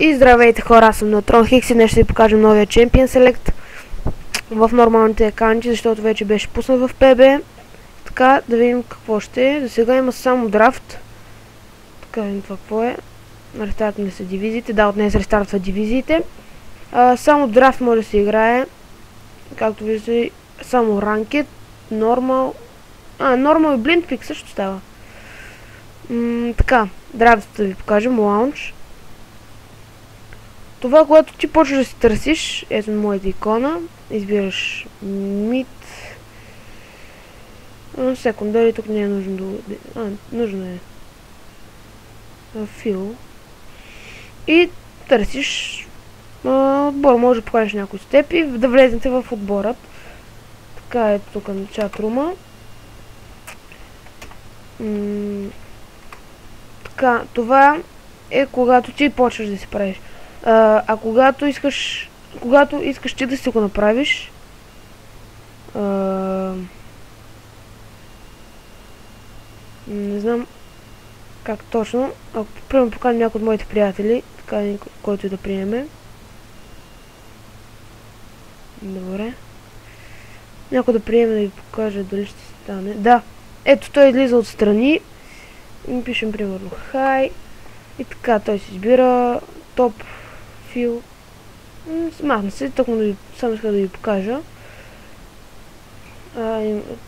И здравейте хора, аз съм Неутрон Хикс и днес ще ви покажем новия Champion Select в нормалните екранчи, защото вече беше пуснат в PB. Така, да видим какво ще е. За сега има само драфт. Така, видим какво е. Рестартваме се дивизиите. Да, от днес рестартва дивизиите. Само драфт може да се играе. Както виждате, само ранкет, нормал. Нормал и блиндпик също става. Така, драфтата ви покажем. Лаунч. Това, когато ти почваш да си търсиш, ето моята икона, избираш мид. Секундари, тук не е нужно да... нужно е фил. И търсиш отбор, може да покажеш някои степи, да влезете в отборът. Така е тук на чатрума. Така, това е когато ти почваш да си правиш. Когато искаш ти да си го направиш, не знам как точно, ако примерно поканим някой от моите приятели, така който и да приеме. Добре. Някой да приеме да ви покаже дали ще стане. Да, ето той излиза отстрани и пишем примерно хай и така той си избира топ фил. Смахна се, тъкмо само иска да ви покажа.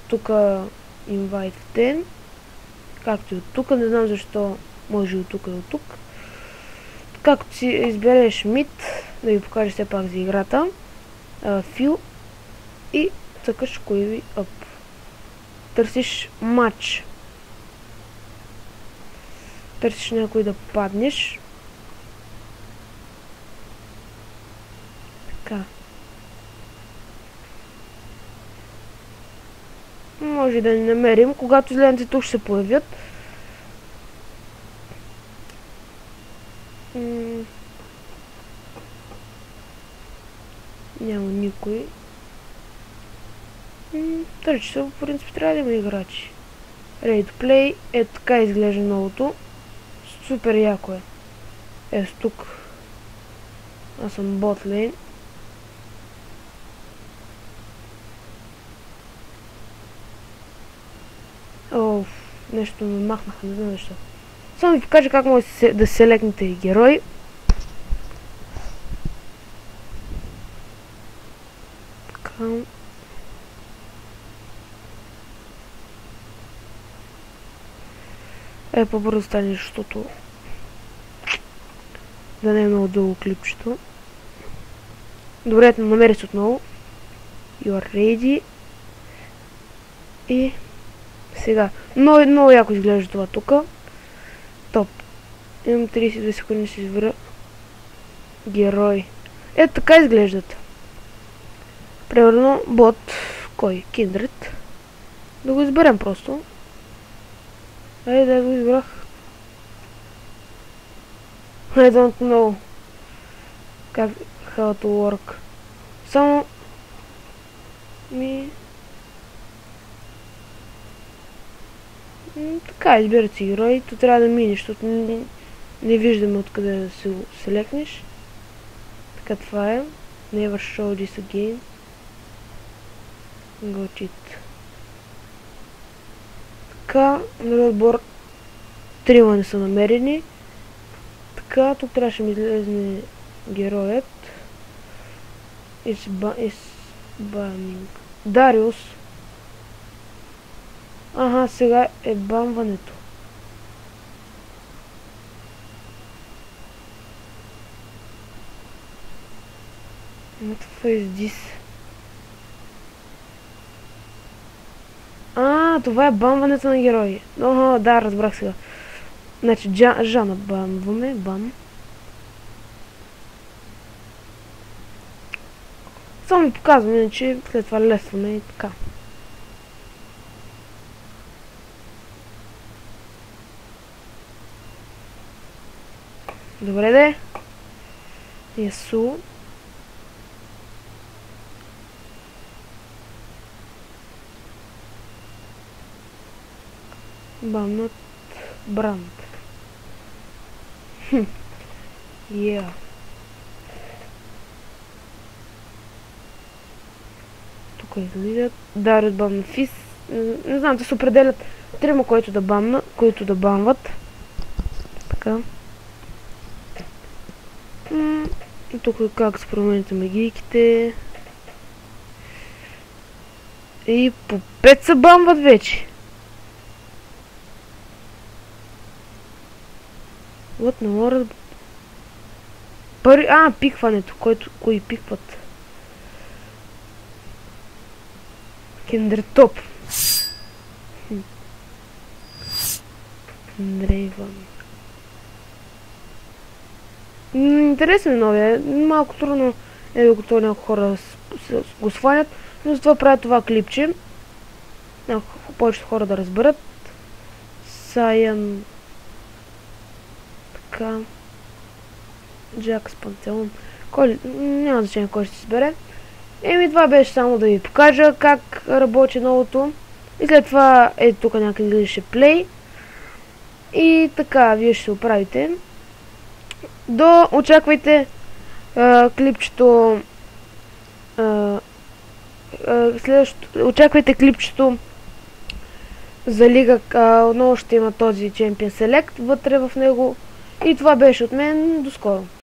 Тук invite 10. Както и от тук, не знам защо може и от тук и от тук. Както си избереш мид, да ви покажа все пак за играта. Фил и цъкаш кой ви ап. Търсиш матч. Търсиш някой да паднеш. Така. Може да ни намерим. Когато зелените тук ще се появят. Няма никой. Търчи се, по принцип трябва да има играчи. Ready to play. Ето така изглежда новото. Супер яко е. Ето тук. Аз съм ботлейн. Нещо ме махнаха, не знам защо. Само ви покажа как може да селекнете и герой. Така. По-бързо стане, защото да не е много дълго клипчето. Добре, намери се отново. You are ready. И сега. Много яко изглежда това тук. Топ. Имам 32 секунди да си избера герой. Ето така изглеждат. Примерно бот. Кой? Kindred. Да го изберем просто. Да го избрах. I don't know how to work. Само така, избират си герой. То трябва да минеш, защото не виждаме откъде да се селекнеш. Така това е. Never show this again. Go cheat. Така, на отбор 3 не са намерени. Така, тук трябваше ми излезне героят. Is banning. Дариус. Ага, сега е бамването. What the is this? Това е бамването на герои. Да, разбрах сега. Значи, Жана бамваме, бам. Само ви показвам, иначе след това лестваме и така. Добре де. Ясу. Бамнат бранд. Yeah. Тук излизат. Дарят бамна фис. Не знам, те се определят трима, които да бамват. Така. И тук как се промените магийките. И по 5 се бамват вече. Вот на лора. Пикването. Кои пикват? Киндертоп. Дрейван. Интересен е новия. Малко трудно е докато някои хора го свалят, но затова правят това клипче. Повечето хора да разберат. Сайън. Така. Джакс Пантеон. Няма значение кой ще се избере. Това беше само да ви покажа как работи новото. И след това тук някъде ще плей. И така, вие ще се оправите. Очаквайте клипчето. Очаквайте клипчето за лига. Отново ще има този Champion Select вътре в него. И това беше от мен. До скоро.